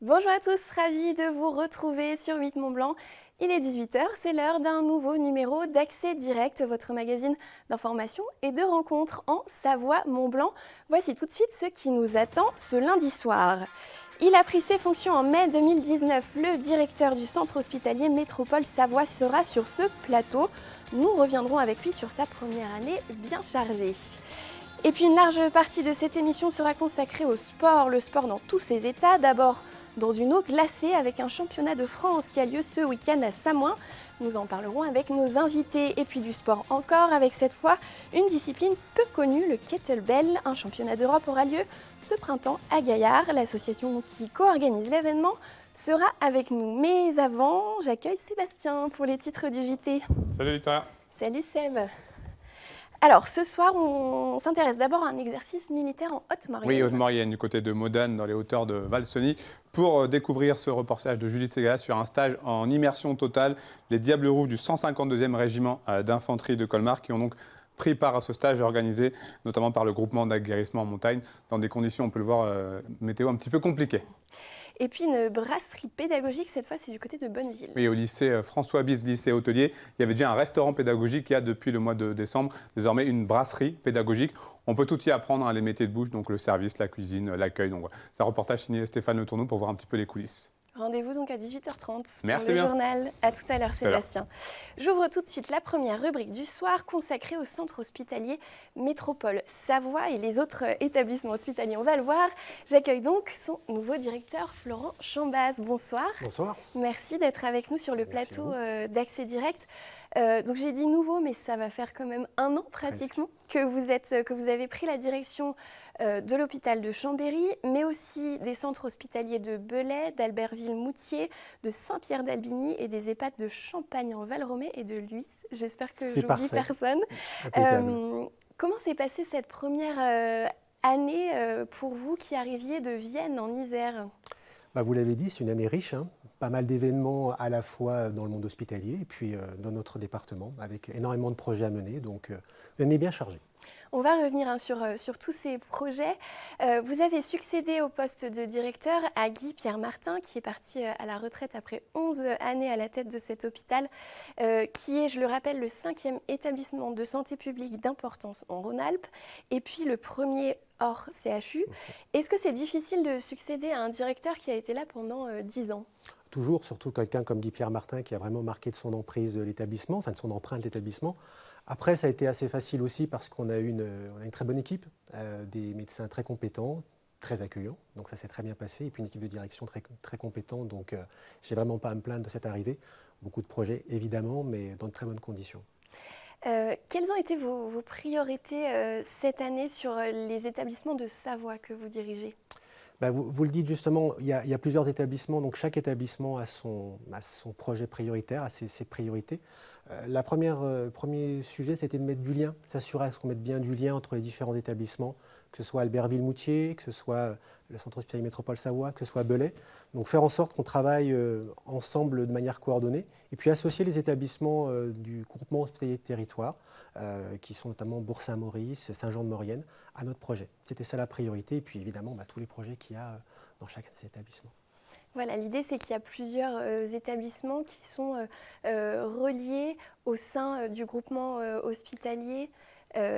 Bonjour à tous, ravie de vous retrouver sur 8 Mont Blanc. Il est 18h, c'est l'heure d'un nouveau numéro d'Accès Direct, votre magazine d'information et de rencontres en Savoie-Mont-Blanc. Voici tout de suite ce qui nous attend ce lundi soir. Il a pris ses fonctions en mai 2019. Le directeur du centre hospitalier Métropole Savoie sera sur ce plateau. Nous reviendrons avec lui sur sa première année bien chargée. Et puis une large partie de cette émission sera consacrée au sport, le sport dans tous ses états. D'abord dans une eau glacée avec un championnat de France qui a lieu ce week-end à Samoin. Nous en parlerons avec nos invités. Et puis du sport encore avec cette fois une discipline peu connue, le kettlebell. Un championnat d'Europe aura lieu ce printemps à Gaillard. L'association qui co-organise l'événement sera avec nous. Mais avant, j'accueille Sébastien pour les titres du JT. Salut Victoria. Salut Seb. Alors, ce soir, on s'intéresse d'abord à un exercice militaire en Haute-Maurienne. Oui, Haute-Maurienne, du côté de Modane, dans les hauteurs de Valseny, pour découvrir ce reportage de Julie Ségala sur un stage en immersion totale. Les Diables Rouges du 152e régiment d'infanterie de Colmar qui ont donc pris part à ce stage organisé, notamment par le groupement d'aguerrissement en montagne, dans des conditions, on peut le voir, météo un petit peu compliquées. Et puis une brasserie pédagogique, cette fois c'est du côté de Bonneville. Oui, au lycée François Bise, lycée hôtelier, il y avait déjà un restaurant pédagogique qui a depuis le mois de décembre désormais une brasserie pédagogique. On peut tout y apprendre, les métiers de bouche, donc le service, la cuisine, l'accueil. Donc c'est un reportage signé Stéphane Le Tourneau pour voir un petit peu les coulisses. Rendez-vous donc à 18h30 Merci pour le bien. journal. À tout à l'heure Sébastien. J'ouvre tout de suite la première rubrique du soir consacrée au centre hospitalier Métropole Savoie et les autres établissements hospitaliers. On va le voir. J'accueille donc son nouveau directeur Florent Chambaz. Bonsoir. Bonsoir. Merci d'être avec nous sur le plateau d'Accès Direct. Donc j'ai dit nouveau, mais ça va faire quand même un an pratiquement que vous avez pris la direction de l'hôpital de Chambéry, mais aussi des centres hospitaliers de Belay, d'Albertville-Moutier, de Saint-Pierre-d'Albigny et des EHPAD de Champagne en Val-Romée et de Lhuys. J'espère que je n'oublie personne. Comment s'est passée cette première année pour vous qui arriviez de Vienne en Isère ? Vous l'avez dit, c'est une année riche, pas mal d'événements à la fois dans le monde hospitalier et puis dans notre département, avec énormément de projets à mener, donc une année bien chargée. On va revenir sur tous ces projets. Vous avez succédé au poste de directeur à Guy Pierre Martin, qui est parti à la retraite après 11 années à la tête de cet hôpital, qui est, je le rappelle, le 5e établissement de santé publique d'importance en Rhône-Alpes, et puis le premier hors CHU. Est-ce que c'est difficile de succéder à un directeur qui a été là pendant 10 ans ? Toujours, surtout quelqu'un comme Guy Pierre Martin qui a vraiment marqué de son emprise l'établissement, enfin de son empreinte l'établissement. Après, ça a été assez facile aussi parce qu'on a une très bonne équipe, des médecins très compétents, très accueillants, donc ça s'est très bien passé, et puis une équipe de direction très, très compétente, donc j'ai vraiment pas à me plaindre de cette arrivée. Beaucoup de projets évidemment, mais dans de très bonnes conditions. Quelles ont été vos priorités cette année sur les établissements de Savoie que vous dirigez ? Vous le dites justement, il y a plusieurs établissements, donc chaque établissement a son projet prioritaire, a ses priorités. Premier sujet, c'était de mettre du lien, s'assurer qu'on mette bien du lien entre les différents établissements, que ce soit Albertville-Moutier, que ce soit le centre hospitalier Métropole Savoie, que ce soit Belay. Donc faire en sorte qu'on travaille ensemble de manière coordonnée et puis associer les établissements du groupement hospitalier de territoire, qui sont notamment Bourg-Saint-Maurice, Saint-Jean-de-Maurienne, à notre projet. C'était ça la priorité et puis évidemment tous les projets qu'il y a dans chacun de ces établissements. Voilà, l'idée c'est qu'il y a plusieurs établissements qui sont reliés au sein du groupement hospitalier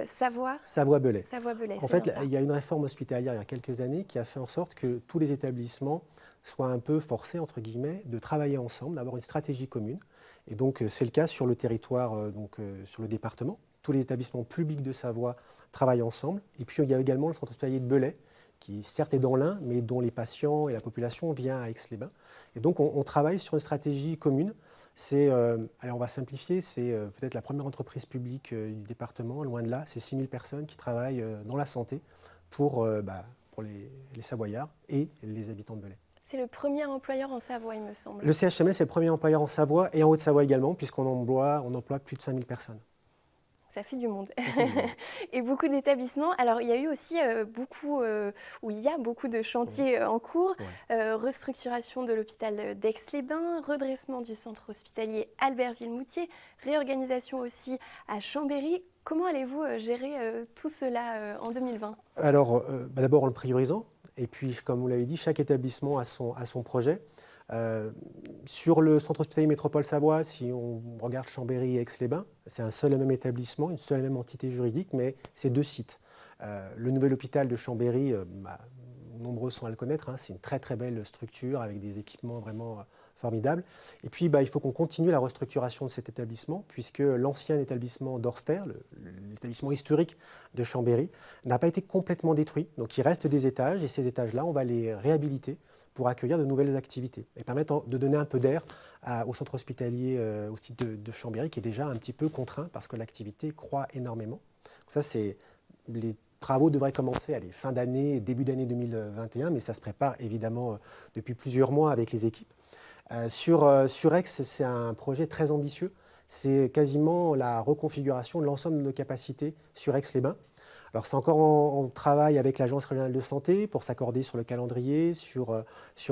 Savoie. Savoie-Belay. Savoie-Belay. En fait, il y a une réforme hospitalière il y a quelques années qui a fait en sorte que tous les établissements soient un peu forcés, entre guillemets, de travailler ensemble, d'avoir une stratégie commune. Et donc, c'est le cas sur le territoire, sur le département. Tous les établissements publics de Savoie travaillent ensemble. Et puis, il y a également le centre hospitalier de Belay, qui certes est dans l'Ain, mais dont les patients et la population vient à Aix-les-Bains. Et donc, on travaille sur une stratégie commune. On va simplifier, c'est peut-être la première entreprise publique du département, loin de là. C'est 6 000 personnes qui travaillent dans la santé pour pour les Savoyards et les habitants de Belay. C'est le premier employeur en Savoie, il me semble. Le CHMS est le premier employeur en Savoie et en Haute-Savoie également, puisqu'on emploie plus de 5000 personnes. Ça fait du monde. Et beaucoup d'établissements. Alors, il y a eu aussi il y a beaucoup de chantiers en cours. Ouais. Restructuration de l'hôpital d'Aix-les-Bains, redressement du centre hospitalier Albertville-Moutier, réorganisation aussi à Chambéry. Comment allez-vous gérer tout cela en 2020 ? Alors, d'abord en le priorisant. Et puis, comme vous l'avez dit, chaque établissement a son projet. Sur le centre hospitalier Métropole Savoie, si on regarde Chambéry et Aix-les-Bains, c'est un seul et même établissement, une seule et même entité juridique, mais c'est 2 sites. Le nouvel hôpital de Chambéry, nombreux sont à le connaître, hein, c'est une très très belle structure avec des équipements vraiment formidables. Et puis il faut qu'on continue la restructuration de cet établissement, puisque l'ancien établissement d'Orster, l'établissement historique de Chambéry, n'a pas été complètement détruit. Donc il reste des étages, et ces étages-là, on va les réhabiliter pour accueillir de nouvelles activités et permettre de donner un peu d'air au centre hospitalier, au site de Chambéry, qui est déjà un petit peu contraint parce que l'activité croît énormément. Donc ça, les travaux devraient commencer fin d'année, début d'année 2021, mais ça se prépare évidemment depuis plusieurs mois avec les équipes. Sur Aix, c'est un projet très ambitieux. C'est quasiment la reconfiguration de l'ensemble de nos capacités sur Aix-les-Bains. Alors c'est encore en travail avec l'Agence régionale de santé pour s'accorder sur le calendrier, sur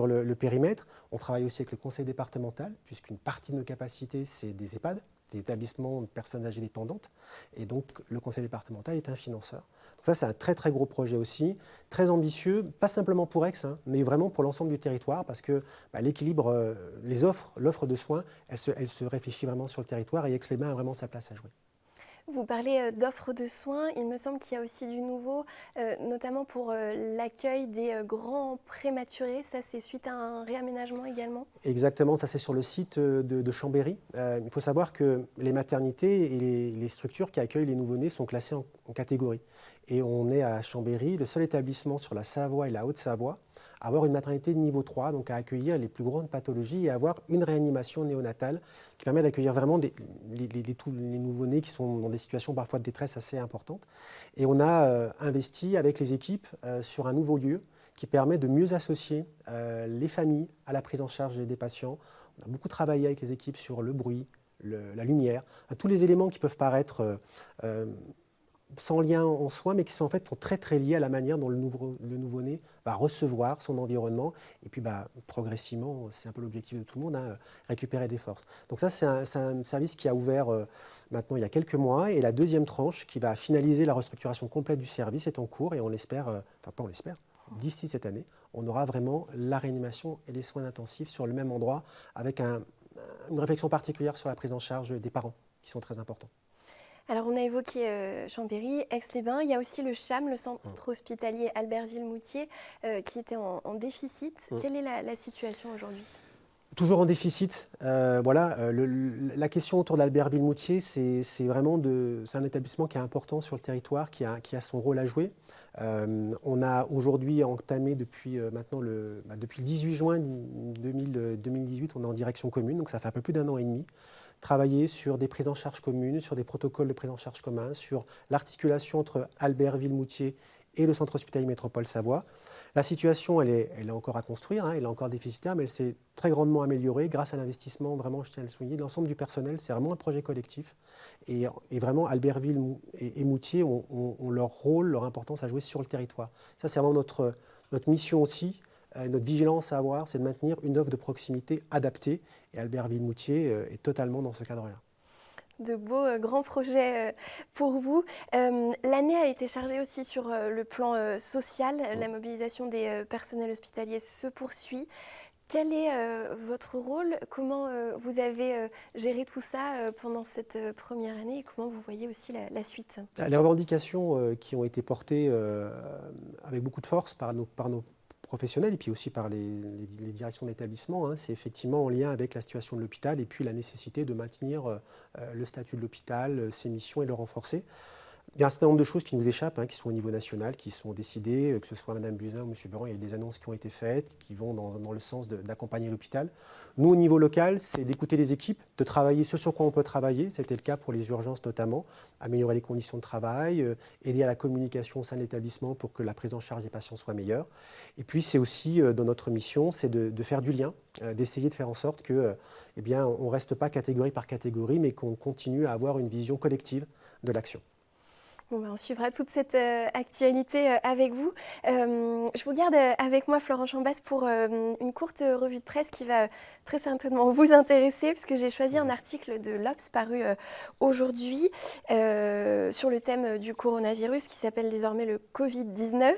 le périmètre. On travaille aussi avec le conseil départemental, puisqu'une partie de nos capacités, c'est des EHPAD, des établissements de personnes âgées dépendantes. Et donc le conseil départemental est un financeur. Donc ça, c'est un très très gros projet aussi, très ambitieux, pas simplement pour Aix, hein, mais vraiment pour l'ensemble du territoire, parce que l'équilibre, l'offre de soins, elle se réfléchit vraiment sur le territoire, et Aix-les-Bains a vraiment sa place à jouer. Vous parlez d'offres de soins. Il me semble qu'il y a aussi du nouveau, notamment pour l'accueil des grands prématurés. Ça, c'est suite à un réaménagement également ? Exactement, ça c'est sur le site de Chambéry. Il faut savoir que les maternités et les structures qui accueillent les nouveau-nés sont classées en catégories. Et on est à Chambéry, le seul établissement sur la Savoie et la Haute-Savoie à avoir une maternité de niveau 3, donc à accueillir les plus grandes pathologies et à avoir une réanimation néonatale qui permet d'accueillir vraiment tous les nouveau-nés qui sont dans des situations parfois de détresse assez importantes. Et on a investi avec les équipes sur un nouveau lieu qui permet de mieux associer les familles à la prise en charge des patients. On a beaucoup travaillé avec les équipes sur le bruit, la lumière, tous les éléments qui peuvent paraître sans lien en soi, mais qui sont en fait très très liés à la manière dont le nouveau-né va recevoir son environnement. Et puis progressivement, c'est un peu l'objectif de tout le monde, hein, récupérer des forces. Donc ça, c'est un service qui a ouvert maintenant il y a quelques mois. Et la deuxième tranche qui va finaliser la restructuration complète du service est en cours. Et on l'espère, d'ici cette année, on aura vraiment la réanimation et les soins intensifs sur le même endroit, avec une réflexion particulière sur la prise en charge des parents, qui sont très importants. Alors, on a évoqué Chambéry, Aix-les-Bains. Il y a aussi le CHAM, le centre hospitalier Albertville-Moutier, qui était en déficit. Quelle est la situation aujourd'hui ? Toujours en déficit. La question autour d'Albertville-Moutier, c'est vraiment c'est un établissement qui est important sur le territoire, qui a son rôle à jouer. On a aujourd'hui entamé depuis le 18 juin 2018, on est en direction commune, donc ça fait un peu plus d'1 an et demi. Travailler sur des prises en charge communes, sur des protocoles de prise en charge communs, sur l'articulation entre Albertville-Moutier et le centre hospitalier Métropole Savoie. La situation, elle est encore à construire, hein, elle est encore déficitaire, mais elle s'est très grandement améliorée grâce à l'investissement, vraiment, je tiens à le souligner, de l'ensemble du personnel. C'est vraiment un projet collectif. Et vraiment, Albertville et Moutier ont leur rôle, leur importance à jouer sur le territoire. Ça, c'est vraiment notre mission aussi. Notre vigilance à avoir, c'est de maintenir une offre de proximité adaptée. Et Albertville-Moutier est totalement dans ce cadre-là. De beaux grands projets pour vous. L'année a été chargée aussi sur le plan social. La mobilisation des personnels hospitaliers se poursuit. Quel est votre rôle ? Comment vous avez géré tout ça pendant cette première année et comment vous voyez aussi la suite ? Les revendications qui ont été portées avec beaucoup de force par nos professionnels et puis aussi par les directions d'établissement, hein, c'est effectivement en lien avec la situation de l'hôpital et puis la nécessité de maintenir le statut de l'hôpital, ses missions et le renforcer. Il y a un certain nombre de choses qui nous échappent, qui sont au niveau national, qui sont décidées, que ce soit Mme Buzyn ou M. Beran, il y a des annonces qui ont été faites, qui vont dans le sens d'accompagner l'hôpital. Nous, au niveau local, c'est d'écouter les équipes, de travailler ce sur quoi on peut travailler. C'était le cas pour les urgences notamment, améliorer les conditions de travail, aider à la communication au sein de l'établissement pour que la prise en charge des patients soit meilleure. Et puis, c'est aussi, dans notre mission, c'est de faire du lien, d'essayer de faire en sorte que, on ne reste pas catégorie par catégorie, mais qu'on continue à avoir une vision collective de l'action. Bon, on suivra toute cette actualité avec vous. Je vous garde avec moi, Florent Chambas, pour une courte revue de presse qui va très certainement vous intéresser, puisque j'ai choisi un article de l'Obs paru aujourd'hui sur le thème du coronavirus qui s'appelle désormais le Covid-19.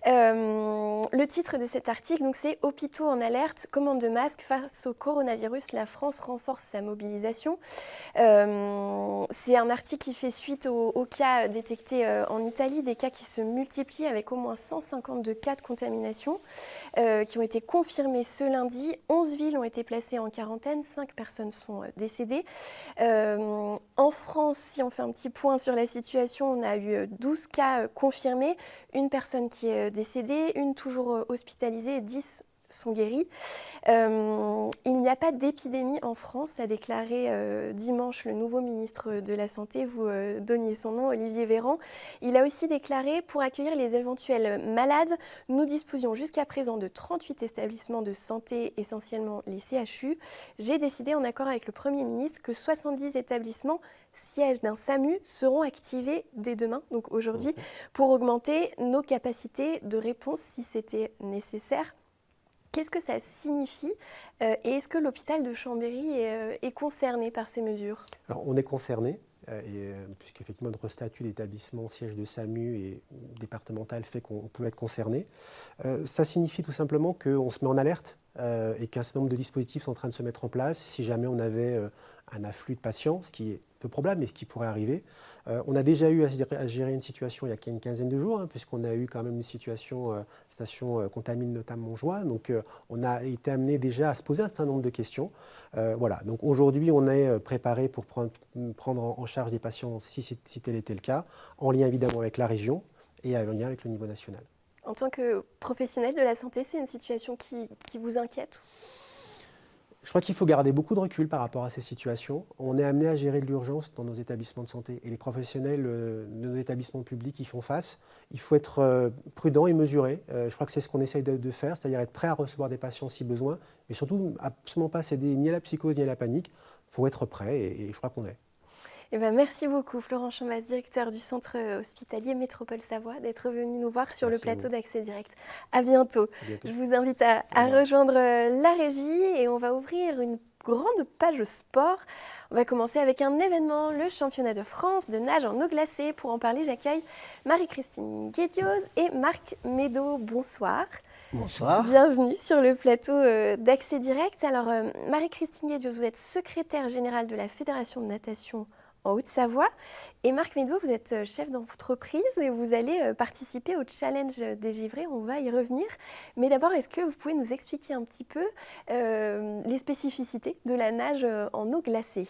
Le titre de cet article, c'est « Hôpitaux en alerte, commande de masques face au coronavirus, la France renforce sa mobilisation ». C'est un article qui fait suite aux cas détectés en Italie, des cas qui se multiplient avec au moins 152 cas de contamination qui ont été confirmés ce lundi. 11 villes ont été placées en quarantaine, 5 personnes sont décédées. En France, si on fait un petit point sur la situation, on a eu 12 cas confirmés, une personne qui est décédée, une toujours hospitalisée et 10 sont guéris. Il n'y a pas d'épidémie en France, a déclaré dimanche le nouveau ministre de la Santé, vous donniez son nom, Olivier Véran. Il a aussi déclaré, pour accueillir les éventuels malades, nous disposions jusqu'à présent de 38 établissements de santé, essentiellement les CHU. J'ai décidé, en accord avec le Premier ministre, que 70 établissements sièges d'un SAMU seront activés dès demain, donc aujourd'hui, pour augmenter nos capacités de réponse si c'était nécessaire. Qu'est-ce que ça signifie et est-ce que l'hôpital de Chambéry est concerné par ces mesures ? Alors, on est concerné, puisqu'effectivement notre statut d'établissement siège de SAMU et départemental fait qu'on peut être concerné. Ça signifie tout simplement qu'on se met en alerte et qu'un certain nombre de dispositifs sont en train de se mettre en place. Si jamais on avait un afflux de patients, ce qui est peu probable, mais ce qui pourrait arriver. On a déjà eu à gérer une situation il y a une quinzaine de jours, puisqu'on a eu quand même une situation, station contamine notamment Montjoie. Donc on a été amené déjà à se poser un certain nombre de questions. Voilà. Donc aujourd'hui, on est préparé pour prendre en charge des patients si tel était le cas, en lien évidemment avec la région et en lien avec le niveau national. En tant que professionnel de la santé, c'est une situation qui vous inquiète ? Je crois qu'il faut garder beaucoup de recul par rapport à ces situations. On est amené à gérer de l'urgence dans nos établissements de santé et les professionnels de nos établissements publics y font face. Il faut être prudent et mesuré. Je crois que c'est ce qu'on essaye de faire, c'est-à-dire être prêt à recevoir des patients si besoin, mais surtout absolument pas céder ni à la psychose ni à la panique. Il faut être prêt et je crois qu'on est. Merci beaucoup, Florent Chambas, directeur du centre hospitalier Métropole Savoie, d'être venu nous voir sur le plateau d'Accès Direct. À bientôt. Je vous invite à rejoindre la régie et on va ouvrir une grande page sport. On va commencer avec un événement, le championnat de France de nage en eau glacée. Pour en parler, j'accueille Marie-Christine Guédioz et Marc Médot. Bonsoir. Bonsoir. Bienvenue sur le plateau d'Accès Direct. Alors, Marie-Christine Guédioz, vous êtes secrétaire générale de la Fédération de natation en Haute-Savoie. Et Marc Médot, vous êtes chef d'entreprise et vous allez participer au challenge des givrés. On va y revenir. Mais d'abord, est-ce que vous pouvez nous expliquer un petit peu les spécificités de la nage en eau glacée ?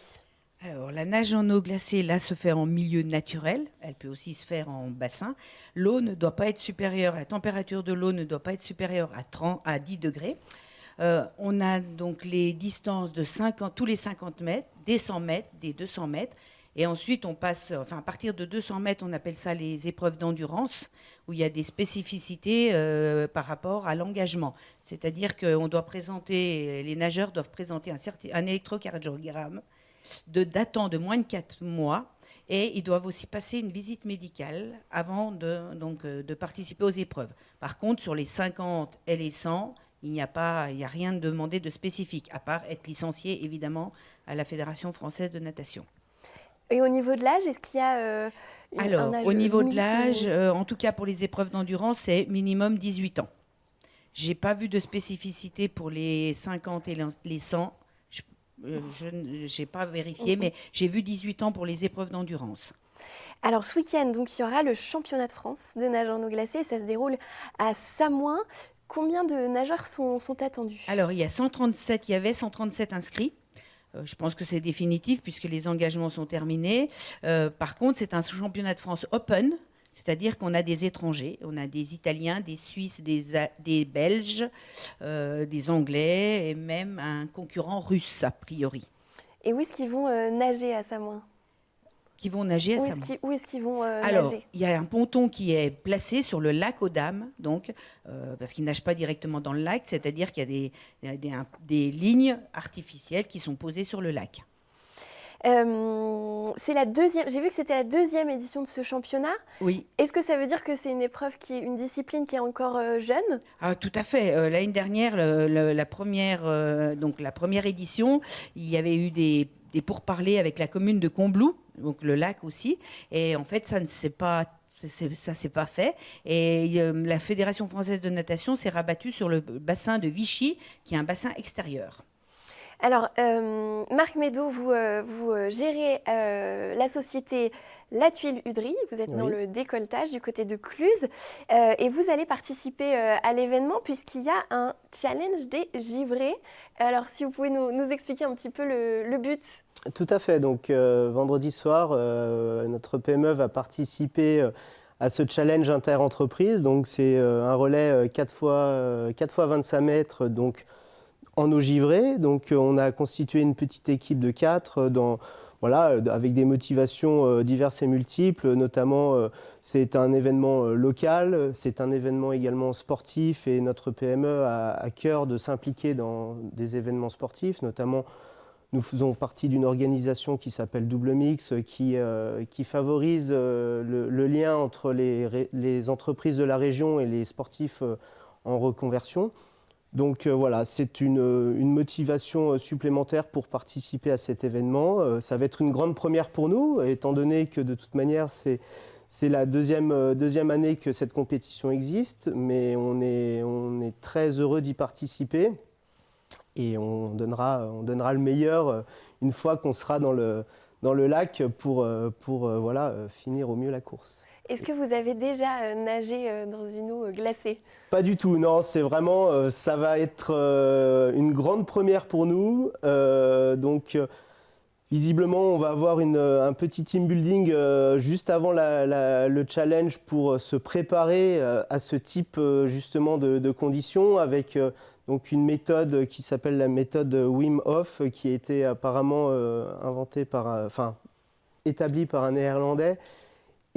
Alors, la nage en eau glacée, là, se fait en milieu naturel. Elle peut aussi se faire en bassin. L'eau ne doit pas être supérieure, la température de l'eau ne doit pas être supérieure à 10 degrés. On a donc les distances de tous les 50 mètres, des 100 mètres, des 200 mètres. Et ensuite, on passe, à partir de 200 mètres, on appelle ça les épreuves d'endurance, où il y a des spécificités par rapport à l'engagement. C'est-à-dire qu'on doit présenter, les nageurs doivent présenter un électrocardiogramme datant de moins de 4 mois, et ils doivent aussi passer une visite médicale avant de participer aux épreuves. Par contre, sur les 50 et les 100, il n'y a rien de demandé de spécifique, à part être licencié, évidemment, à la Fédération française de natation. Et au niveau de l'âge, est-ce qu'il y a Alors, un âge au niveau de limite l'âge, en tout cas pour les épreuves d'endurance, c'est minimum 18 ans. Je n'ai pas vu de spécificité pour les 50 et les 100. Je n'ai pas vérifié, mais j'ai vu 18 ans pour les épreuves d'endurance. Alors, ce week-end, donc, il y aura le championnat de France de nage en eau glacée. Ça se déroule à Samoin. Combien de nageurs sont attendus ? Alors, il y avait 137 inscrits. Je pense que c'est définitif puisque les engagements sont terminés. Par contre, c'est un championnat de France open, c'est-à-dire qu'on a des étrangers, on a des Italiens, des Suisses, des Belges, des Anglais et même un concurrent russe a priori. Et où est-ce qu'ils vont nager à Samoin? Qui vont nager à Samoin. Où est-ce qu'ils vont Alors, nager? il y a un ponton qui est placé sur le lac aux Dames, donc, parce qu'ils ne nagent pas directement dans le lac, c'est-à-dire qu'il y a des lignes artificielles qui sont posées sur le lac. C'est la deuxième. J'ai vu que c'était la deuxième édition de ce championnat. Oui. Est-ce que ça veut dire que c'est une épreuve une discipline qui est encore jeune? Ah, tout à fait. L'année dernière, la première édition, il y avait eu des pourparlers avec la commune de Combloux, donc le lac aussi. Et en fait, ça s'est pas fait. Et la Fédération française de natation s'est rabattue sur le bassin de Vichy, qui est un bassin extérieur. Alors, Marc Médot, vous gérez la société La Tuile Udry. Vous êtes dans le décolletage du côté de Cluses. Et vous allez participer à l'événement puisqu'il y a un challenge des givrés. Alors, si vous pouvez nous expliquer un petit peu le but. Tout à fait. Donc, vendredi soir, notre PME va participer à ce challenge inter-entreprise. Donc, c'est un relais 4 fois 25 mètres, donc en eau givrée. Donc, on a constitué une petite équipe de 4 avec des motivations diverses et multiples. Notamment, c'est un événement local, c'est un événement également sportif et notre PME a à cœur de s'impliquer dans des événements sportifs. Notamment, nous faisons partie d'une organisation qui s'appelle Double Mix, qui favorise le lien entre les entreprises de la région et les sportifs en reconversion. Donc voilà, c'est une motivation supplémentaire pour participer à cet événement. Ça va être une grande première pour nous, étant donné que de toute manière, c'est la deuxième année que cette compétition existe, mais on est très heureux d'y participer et on donnera le meilleur une fois qu'on sera dans le lac pour finir au mieux la course. Est-ce que vous avez déjà nagé dans une eau glacée? Pas du tout, non, c'est vraiment, ça va être une grande première pour nous. Donc, visiblement, on va avoir un petit team building juste avant le challenge pour se préparer à ce type justement de conditions avec donc une méthode qui s'appelle la méthode Wim Hof qui a été apparemment établie par un Néerlandais.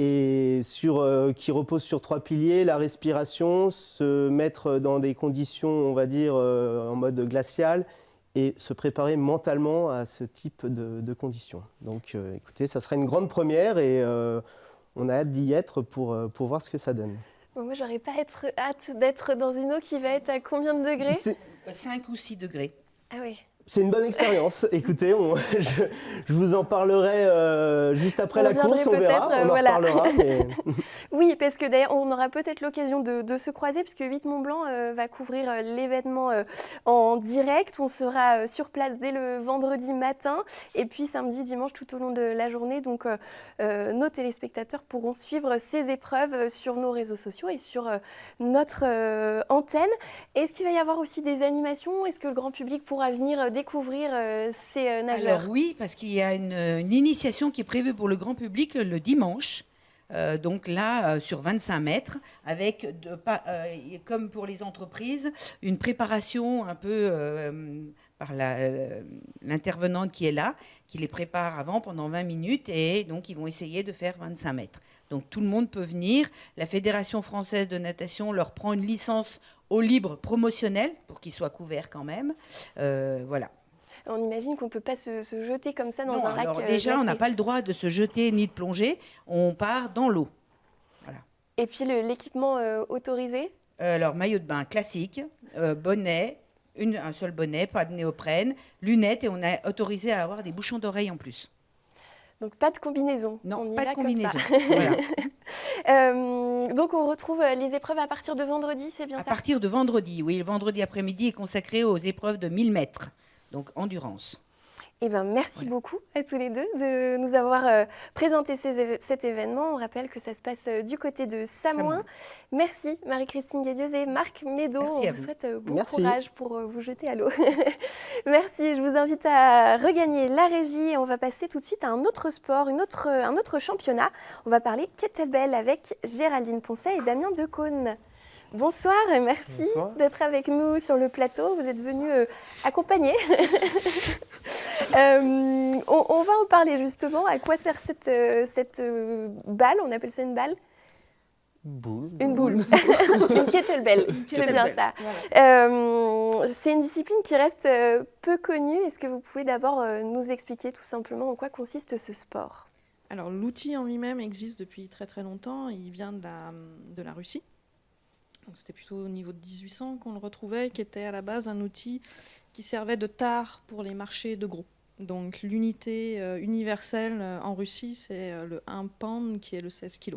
Et qui repose sur 3 piliers, la respiration, se mettre dans des conditions, on va dire, en mode glacial, et se préparer mentalement à ce type de conditions. Donc écoutez, ça sera une grande première et on a hâte d'y être pour voir ce que ça donne. Bon, moi, j'aurais pas hâte d'être dans une eau qui va être à combien de degrés? 5 ou 6 degrés. Ah oui. C'est une bonne expérience. Écoutez, je vous en parlerai juste après la course, on verra, on en reparlera. Mais... Oui, parce que d'ailleurs, on aura peut-être l'occasion de se croiser, puisque 8 Mont Blanc va couvrir l'événement en direct. On sera sur place dès le vendredi matin, et puis samedi, dimanche, tout au long de la journée. Donc, nos téléspectateurs pourront suivre ces épreuves sur nos réseaux sociaux et sur notre antenne. Est-ce qu'il va y avoir aussi des animations? Est-ce que le grand public pourra venir découvrir ces nageurs? Alors oui, parce qu'il y a une initiation qui est prévue pour le grand public le dimanche. Donc là, sur 25 mètres, avec, comme pour les entreprises, une préparation un peu par l'intervenante qui est là, qui les prépare avant pendant 20 minutes, et donc ils vont essayer de faire 25 mètres. Donc tout le monde peut venir. La Fédération française de natation leur prend une licence eau libre promotionnelle pour qu'ils soient couverts quand même. Voilà. On imagine qu'on ne peut pas se jeter comme ça dans un lac alors déjà, glacé. on n'a pas le droit de se jeter ni de plonger. On part dans l'eau. Voilà. Et puis l'équipement autorisé? Alors, maillot de bain classique, bonnet, un seul bonnet, pas de néoprène, lunettes, et on est autorisé à avoir des bouchons d'oreilles en plus. Donc pas de combinaison. Non, on y pas va de combinaison. Comme ça. Voilà. Donc on retrouve les épreuves à partir de vendredi, c'est bien ça? À partir de vendredi, oui. Le vendredi après-midi est consacré aux épreuves de 1000 mètres, donc endurance. Eh ben, merci beaucoup à tous les deux de nous avoir présenté cet événement. On rappelle que ça se passe du côté de Samoin. Merci Marie-Christine Guédieuse et Marc Médot. Merci On à vous vous. souhaite bon Merci. courage pour vous jeter à l'eau. Merci. Je vous invite à regagner la régie. On va passer tout de suite à un autre sport, un autre championnat. On va parler kettlebell avec Géraldine Poncet et Damien Decaune. Bonsoir et merci d'être avec nous sur le plateau. Vous êtes venus accompagner. On va en parler justement. À quoi sert cette balle? On appelle ça une balle? Une boule. Une kettlebell. C'est bien ça. Voilà. C'est une discipline qui reste peu connue. Est-ce que vous pouvez d'abord nous expliquer tout simplement en quoi consiste ce sport? Alors l'outil en lui-même existe depuis très très longtemps. Il vient de la Russie. C'était plutôt au niveau de 1800 qu'on le retrouvait, qui était à la base un outil qui servait de tare pour les marchés de gros. Donc l'unité universelle en Russie, c'est le 1 pound qui est le 16 kg.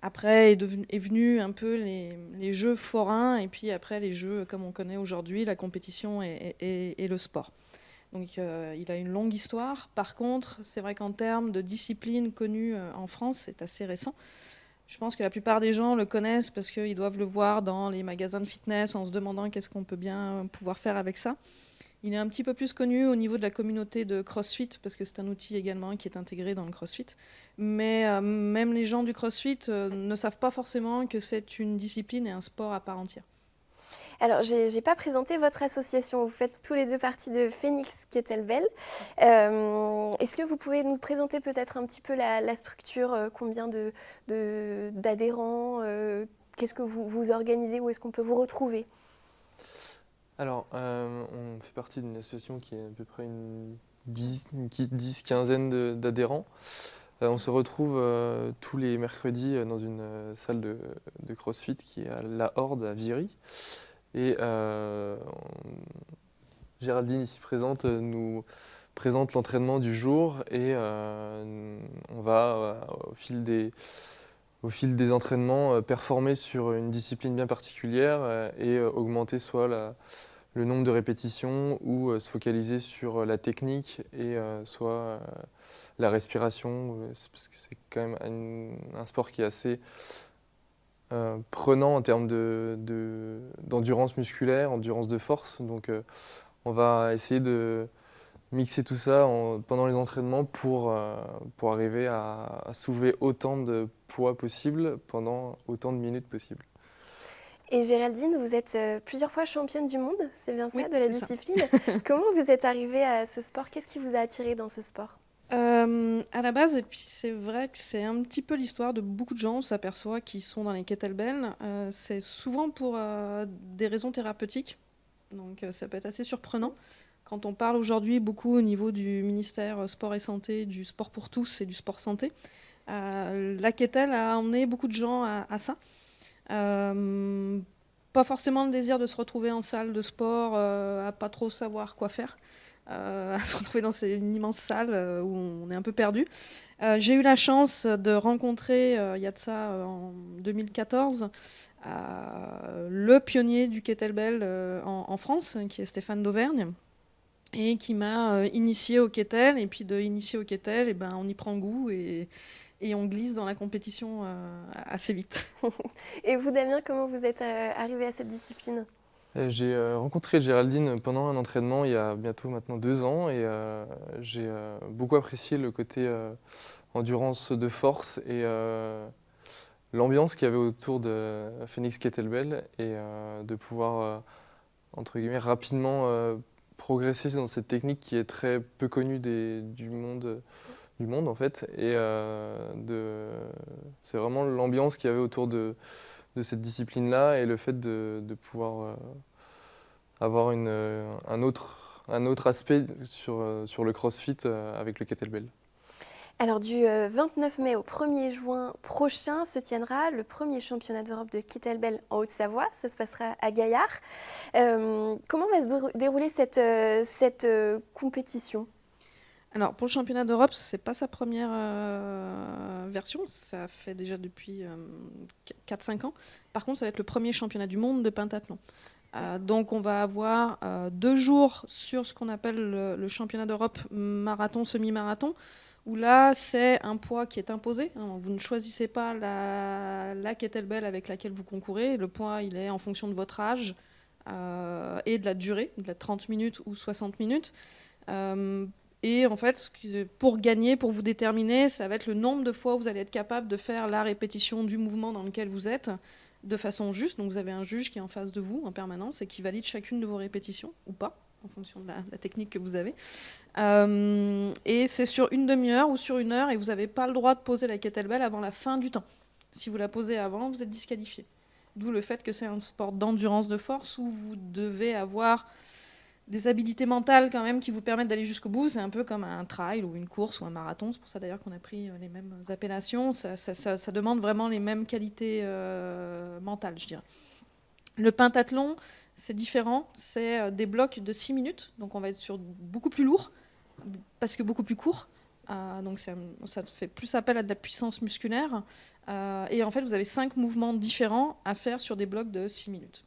Après est venu un peu les jeux forains et puis après les jeux comme on connaît aujourd'hui, la compétition et le sport. Donc il a une longue histoire. Par contre, c'est vrai qu'en termes de discipline connue en France, c'est assez récent. Je pense que la plupart des gens le connaissent parce qu'ils doivent le voir dans les magasins de fitness en se demandant qu'est-ce qu'on peut bien pouvoir faire avec ça. Il est un petit peu plus connu au niveau de la communauté de CrossFit parce que c'est un outil également qui est intégré dans le CrossFit. Mais même les gens du CrossFit ne savent pas forcément que c'est une discipline et un sport à part entière. Alors, je n'ai pas présenté votre association. Vous faites tous les deux partie de Phoenix Kettlebell. Est-ce que vous pouvez nous présenter peut-être un petit peu la structure, combien d'adhérents, qu'est-ce que vous organisez, où est-ce qu'on peut vous retrouver? Alors, on fait partie d'une association qui est à peu près une quinzaine d'adhérents. On se retrouve tous les mercredis dans une salle de CrossFit qui est à La Horde à Viry. Et Géraldine, ici présente, nous présente l'entraînement du jour et on va, au fil des entraînements, performer sur une discipline bien particulière et augmenter soit le nombre de répétitions ou se focaliser sur la technique et soit la respiration, parce que c'est quand même un sport qui est assez prenant en termes d'endurance musculaire, endurance de force. Donc on va essayer de mixer tout ça pendant les entraînements pour arriver à soulever autant de poids possible pendant autant de minutes possible. Et Géraldine, vous êtes plusieurs fois championne du monde, c'est bien ça, Oui, de la c'est ça. discipline. Comment vous êtes arrivée à ce sport? Qu'est-ce qui vous a attiré dans ce sport? À la base, et puis c'est vrai que c'est un petit peu l'histoire de beaucoup de gens, on s'aperçoit qui sont dans les kettlebells. C'est souvent pour des raisons thérapeutiques, donc ça peut être assez surprenant. Quand on parle aujourd'hui beaucoup au niveau du ministère Sport et Santé, du sport pour tous et du sport santé, la kettle a emmené beaucoup de gens à ça. Pas forcément le désir de se retrouver en salle de sport, à pas trop savoir quoi faire. À se retrouver dans une immense salle où on est un peu perdu. J'ai eu la chance de rencontrer, il y a de ça en 2014, le pionnier du kettlebell en France, qui est Stéphane d'Auvergne, et qui m'a initié au kettle. Et puis de initier au kettle, on y prend goût et on glisse dans la compétition assez vite. Et vous, Damien, comment vous êtes arrivé à cette discipline? J'ai rencontré Géraldine pendant un entraînement il y a bientôt maintenant 2 ans et j'ai beaucoup apprécié le côté endurance de force et l'ambiance qu'il y avait autour de Phoenix Kettlebell et de pouvoir entre guillemets rapidement progresser dans cette technique qui est très peu connue du monde en fait et c'est vraiment l'ambiance qu'il y avait autour de cette discipline-là et le fait de pouvoir avoir un autre aspect sur le CrossFit avec le kettlebell. Alors du 29 mai au 1er juin prochain se tiendra le premier championnat d'Europe de kettlebell en Haute-Savoie. Ça se passera à Gaillard. Comment va se dérouler cette compétition? Alors pour le championnat d'Europe, c'est pas sa première version, ça fait déjà depuis 4-5 ans. Par contre, ça va être le premier championnat du monde de pentathlon. Donc on va avoir 2 jours sur ce qu'on appelle le championnat d'Europe marathon, semi-marathon, où là c'est un poids qui est imposé. Vous ne choisissez pas la kettlebell avec laquelle vous concourez. Le poids il est en fonction de votre âge et de la durée, de la 30 minutes ou 60 minutes. Et en fait, pour gagner, pour vous déterminer, ça va être le nombre de fois où vous allez être capable de faire la répétition du mouvement dans lequel vous êtes de façon juste. Donc vous avez un juge qui est en face de vous en permanence et qui valide chacune de vos répétitions, ou pas, en fonction de la technique que vous avez. Et c'est sur une demi-heure ou sur 1 heure, et vous n'avez pas le droit de poser la kettlebell avant la fin du temps. Si vous la posez avant, vous êtes disqualifié. D'où le fait que c'est un sport d'endurance de force où vous devez avoir des habilités mentales quand même qui vous permettent d'aller jusqu'au bout. C'est un peu comme un trail ou une course ou un marathon. C'est pour ça d'ailleurs qu'on a pris les mêmes appellations. Ça demande vraiment les mêmes qualités mentales, je dirais. Le pentathlon, c'est différent. C'est des blocs de 6 minutes. Donc on va être sur beaucoup plus lourd parce que beaucoup plus court. Donc ça fait plus appel à de la puissance musculaire. Et en fait, vous avez 5 mouvements différents à faire sur des blocs de 6 minutes.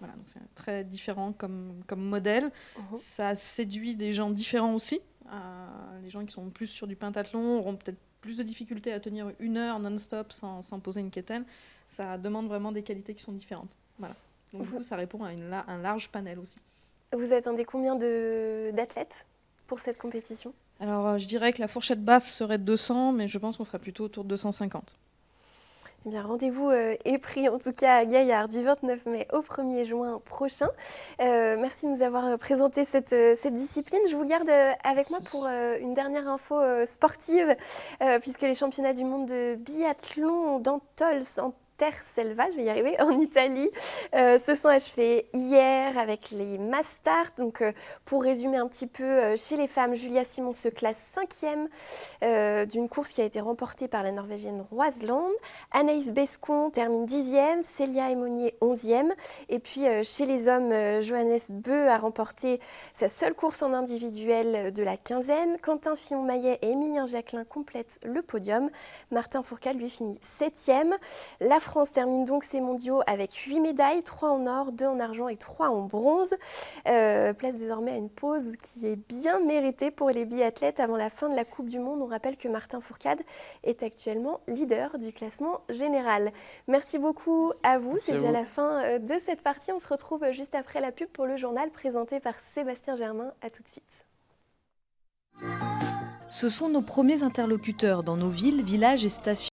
Voilà, donc c'est très différent comme modèle. Ça séduit des gens différents aussi. Les gens qui sont plus sur du pentathlon auront peut-être plus de difficultés à tenir 1 heure non-stop sans poser une kettlebell. Ça demande vraiment des qualités qui sont différentes. Voilà. Donc du coup, ça répond à un large panel aussi. Vous attendez combien d'athlètes pour cette compétition? Alors, je dirais que la fourchette basse serait 200, mais je pense qu'on sera plutôt autour de 250. Eh bien, rendez-vous est pris en tout cas à Gaillard du 29 mai au 1er juin prochain. Merci de nous avoir présenté cette discipline. Je vous garde avec moi pour une dernière info sportive, puisque les championnats du monde de biathlon d'Antols en Terre-Selva, je vais y arriver, en Italie, se sont achevés hier avec les mass start. Donc, pour résumer un petit peu, chez les femmes, Julia Simon se classe 5e d'une course qui a été remportée par la Norvégienne Roisland. Anaïs Bescon termine 10e, Célia Aymonier 11e. Et puis, chez les hommes, Johannes Beu a remporté sa seule course en individuel de la quinzaine. Quentin Fillon-Maillet et Émilien Jacquelin complètent le podium. Martin Fourcade, lui, finit 7e. La France termine donc ses mondiaux avec 8 médailles, 3 en or, 2 en argent et 3 en bronze. Place désormais à une pause qui est bien méritée pour les biathlètes avant la fin de la Coupe du Monde. On rappelle que Martin Fourcade est actuellement leader du classement général. Merci beaucoup à vous. C'est déjà la fin de cette partie. On se retrouve juste après la pub pour le journal présenté par Sébastien Germain. À tout de suite. Ce sont nos premiers interlocuteurs dans nos villes, villages et stations.